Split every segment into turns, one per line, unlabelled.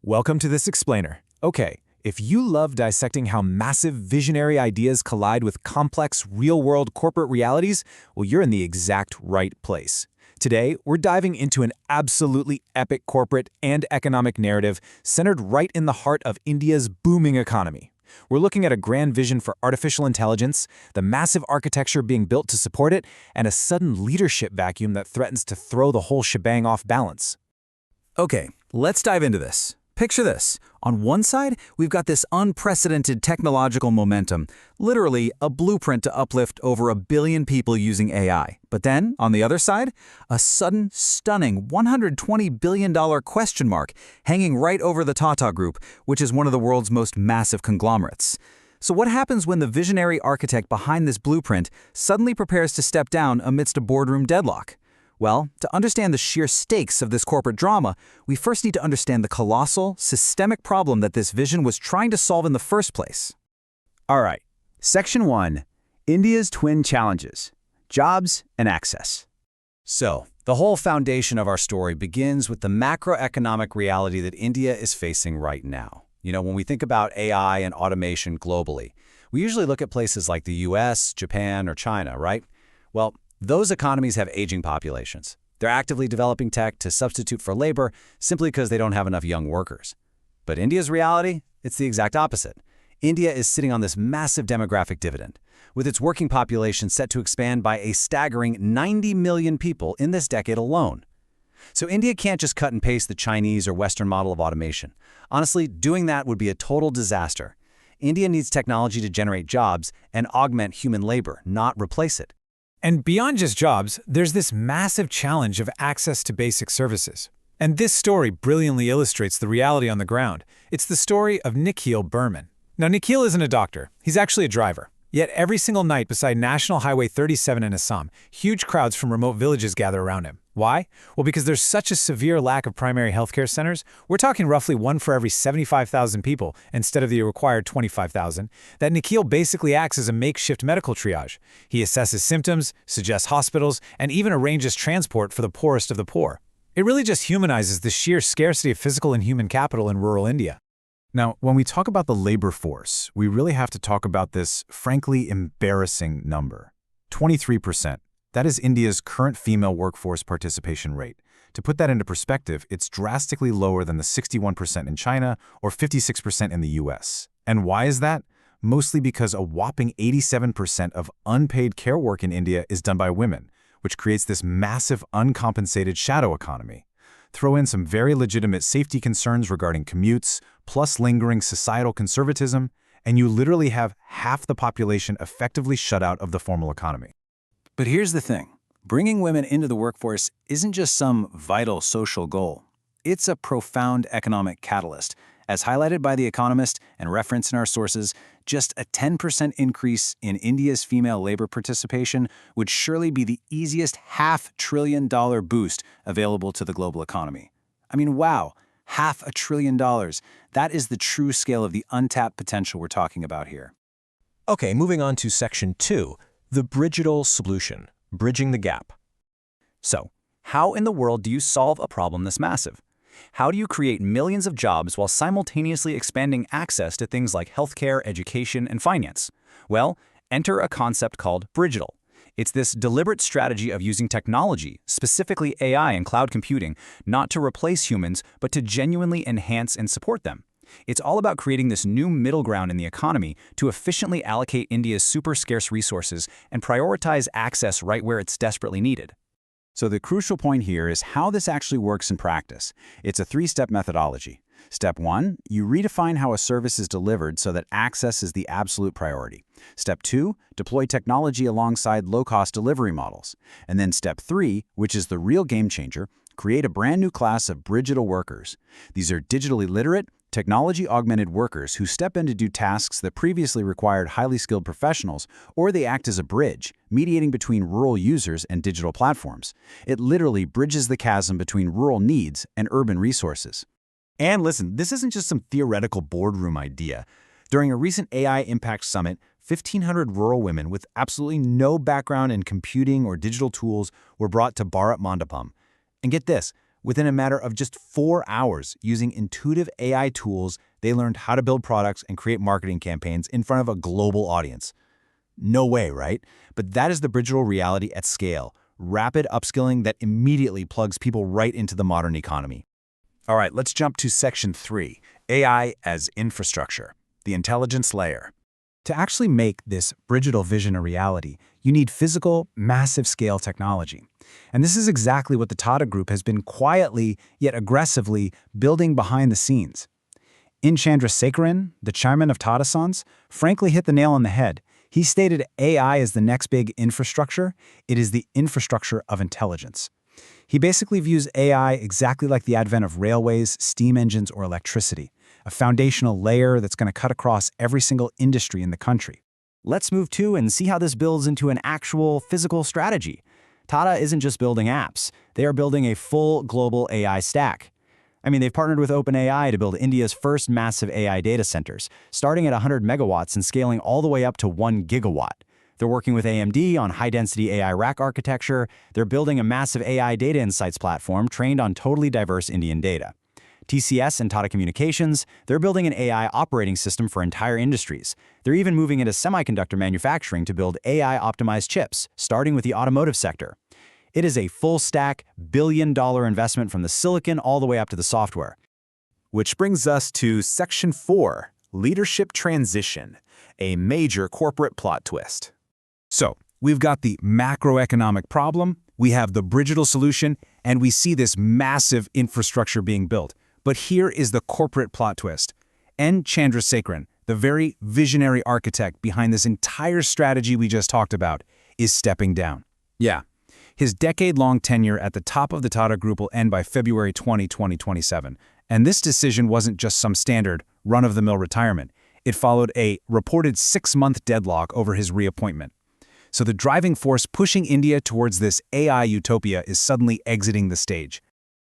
Welcome to this explainer. Okay, if you love dissecting how massive visionary ideas collide with complex real-world corporate realities, well, you're in the exact right place. Today, we're diving into an absolutely epic corporate and economic narrative centered right in the heart of India's booming economy. We're looking at a grand vision for artificial intelligence, the massive architecture being built to support it, and a sudden leadership vacuum that threatens to throw the whole shebang off balance.
Okay, let's dive into this. Picture this. On one side, we've got this unprecedented technological momentum, literally a blueprint to uplift over 1 billion people using AI. But then, on the other side, a sudden, stunning $120 billion question mark hanging right over the Tata Group, which is one of the world's most massive conglomerates. So what happens when the visionary architect behind this blueprint suddenly prepares to step down amidst a boardroom deadlock? Well, to understand the sheer stakes of this corporate drama, we first need to understand the colossal, systemic problem that this vision was trying to solve in the first place.
All right, Section 1, India's Twin Challenges, Jobs and Access.
So, the whole foundation of our story begins with the macroeconomic reality that India is facing right now. When we think about AI and automation globally, we usually look at places like the US, Japan, or China, right? Well, those economies have aging populations. They're actively developing tech to substitute for labor simply because they don't have enough young workers. But India's reality? It's the exact opposite. India is sitting on this massive demographic dividend, with its working population set to expand by a staggering 90 million people in this decade alone. So India can't just cut and paste the Chinese or Western model of automation. Honestly, doing that would be a total disaster. India needs technology to generate jobs and augment human labor, not replace it.
And beyond just jobs, there's this massive challenge of access to basic services. And this story brilliantly illustrates the reality on the ground. It's the story of Nikhil Burman. Now, Nikhil isn't a doctor. He's actually a driver. Yet every single night beside National Highway 37 in Assam, huge crowds from remote villages gather around him. Why? Well, because there's such a severe lack of primary healthcare centers, we're talking roughly 1 for every 75,000 people instead of the required 25,000, that Nikhil basically acts as a makeshift medical triage. He assesses symptoms, suggests hospitals, and even arranges transport for the poorest of the poor. It really just humanizes the sheer scarcity of physical and human capital in rural India.
Now, when we talk about the labor force, we really have to talk about this frankly embarrassing number. 23%. That is India's current female workforce participation rate. To put that into perspective, it's drastically lower than the 61% in China or 56% in the US. And why is that? Mostly because a whopping 87% of unpaid care work in India is done by women, which creates this massive uncompensated shadow economy. Throw in some very legitimate safety concerns regarding commutes, plus lingering societal conservatism, and you literally have half the population effectively shut out of the formal economy.
But here's the thing. Bringing women into the workforce isn't just some vital social goal. It's a profound economic catalyst. As highlighted by The Economist and referenced in our sources, just a 10% increase in India's female labor participation would surely be the easiest $500 billion boost available to the global economy. I mean, wow, $500 billion. That is the true scale of the untapped potential we're talking about here.
Okay, moving on to Section 2, the Bridgetal Solution, Bridging the Gap.
So, how in the world do you solve a problem this massive? How do you create millions of jobs while simultaneously expanding access to things like healthcare, education, and finance? Well, enter a concept called Bridgetal. It's this deliberate strategy of using technology, specifically AI and cloud computing, not to replace humans, but to genuinely enhance and support them. It's all about creating this new middle ground in the economy to efficiently allocate India's super scarce resources and prioritize access right where it's desperately needed.
So the crucial point here is how this actually works in practice. It's a 3-step methodology. Step 1, you redefine how a service is delivered so that access is the absolute priority. Step 2, deploy technology alongside low-cost delivery models. And then Step 3, which is the real game changer, create a brand new class of Bridgetal workers. These are digitally literate, technology-augmented workers who step in to do tasks that previously required highly skilled professionals, or they act as a bridge, mediating between rural users and digital platforms. It literally bridges the chasm between rural needs and urban resources.
And listen, this isn't just some theoretical boardroom idea. During a recent AI Impact Summit, 1,500 rural women with absolutely no background in computing or digital tools were brought to Bharat Mandapam. And get this,
Within a matter of just 4 hours, using intuitive AI tools, they learned how to build products and create marketing campaigns in front of a global audience. No way, right? But that is the digital reality at scale. Rapid upskilling that immediately plugs people right into the modern economy. All right, let's jump to Section 3, AI as infrastructure, the intelligence layer.
To actually make this digital vision a reality, you need physical, massive-scale technology. And this is exactly what the Tata Group has been quietly, yet aggressively, building behind the scenes. In Chandrasekaran, the chairman of Tata Sons, frankly hit the nail on the head. He stated AI is the next big infrastructure. It is the infrastructure of intelligence. He basically views AI exactly like the advent of railways, steam engines, or electricity, a foundational layer that's going to cut across every single industry in the country.
Let's move to and see how this builds into an actual physical strategy. Tata isn't just building apps. They are building a full global AI stack. I mean, they've partnered with OpenAI to build India's first massive AI data centers, starting at 100 megawatts and scaling all the way up to 1 gigawatt. They're working with AMD on high-density AI rack architecture. They're building a massive AI data insights platform trained on totally diverse Indian data. TCS and Tata Communications, they're building an AI operating system for entire industries. They're even moving into semiconductor manufacturing to build AI-optimized chips, starting with the automotive sector. It is a full-stack, billion-dollar investment from the silicon all the way up to the software.
Which brings us to Section 4, Leadership Transition, a major corporate plot twist.
So, we've got the macroeconomic problem, we have the digital solution, and we see this massive infrastructure being built. But here is the corporate plot twist. N. Chandrasekaran, the very visionary architect behind this entire strategy we just talked about, is stepping down. Yeah. His decade-long tenure at the top of the Tata Group will end by February 2027. And this decision wasn't just some standard, run-of-the-mill retirement. It followed a reported 6-month deadlock over his reappointment. So the driving force pushing India towards this AI utopia is suddenly exiting the stage.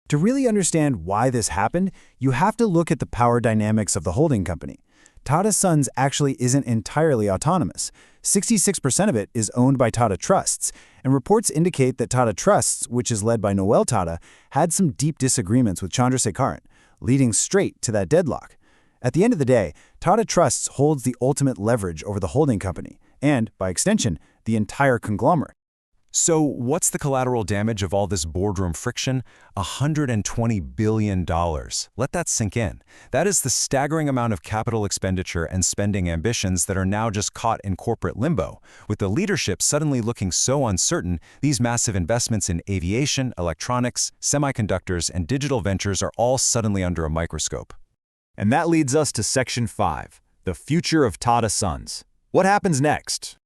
To really understand why this happened, you have to look at the power dynamics of the holding company. Tata Sons actually isn't entirely autonomous. 66% of it is owned by Tata Trusts, and reports indicate that Tata Trusts, which is led by Noel Tata, had some deep disagreements with Chandrasekaran, leading straight to that deadlock. At the end of the day, Tata Trusts holds the ultimate leverage over the holding company, and, by extension, the entire conglomerate.
So what's the collateral damage of all this boardroom friction? $120 billion. Let that sink in. That is the staggering amount of capital expenditure and spending ambitions that are now just caught in corporate limbo. With the leadership suddenly looking so uncertain, these massive investments in aviation, electronics, semiconductors, and digital ventures are all suddenly under a microscope.
And that leads us to Section 5, the future of Tata Sons. What happens next?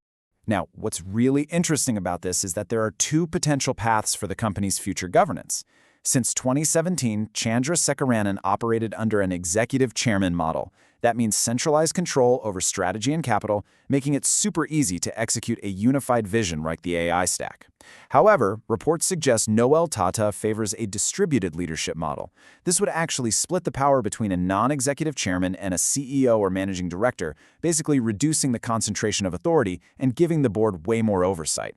Now, what's really interesting about this is that there are 2 potential paths for the company's future governance. Since 2017, Chandrasekaran N operated under an executive chairman model. That means centralized control over strategy and capital, making it super easy to execute a unified vision like the AI stack. However, reports suggest Noel Tata favors a distributed leadership model. This would actually split the power between a non-executive chairman and a CEO or managing director, basically reducing the concentration of authority and giving the board way more oversight.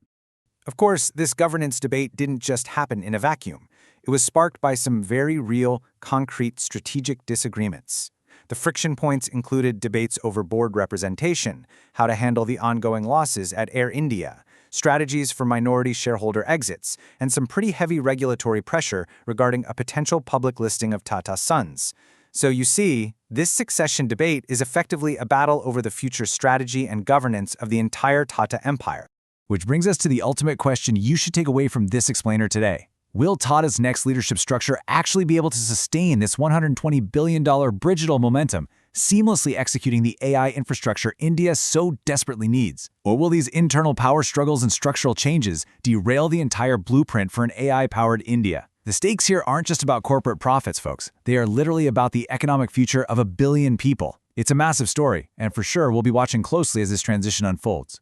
Of course, this governance debate didn't just happen in a vacuum. It was sparked by some very real, concrete strategic disagreements. The friction points included debates over board representation, how to handle the ongoing losses at Air India, strategies for minority shareholder exits, and some pretty heavy regulatory pressure regarding a potential public listing of Tata Sons. So you see, this succession debate is effectively a battle over the future strategy and governance of the entire Tata empire.
Which brings us to the ultimate question you should take away from this explainer today. Will Tata's next leadership structure actually be able to sustain this $120 billion digital momentum, seamlessly executing the AI infrastructure India so desperately needs? Or will these internal power struggles and structural changes derail the entire blueprint for an AI-powered India? The stakes here aren't just about corporate profits, folks. They are literally about the economic future of 1 billion people. It's a massive story, and for sure we'll be watching closely as this transition unfolds.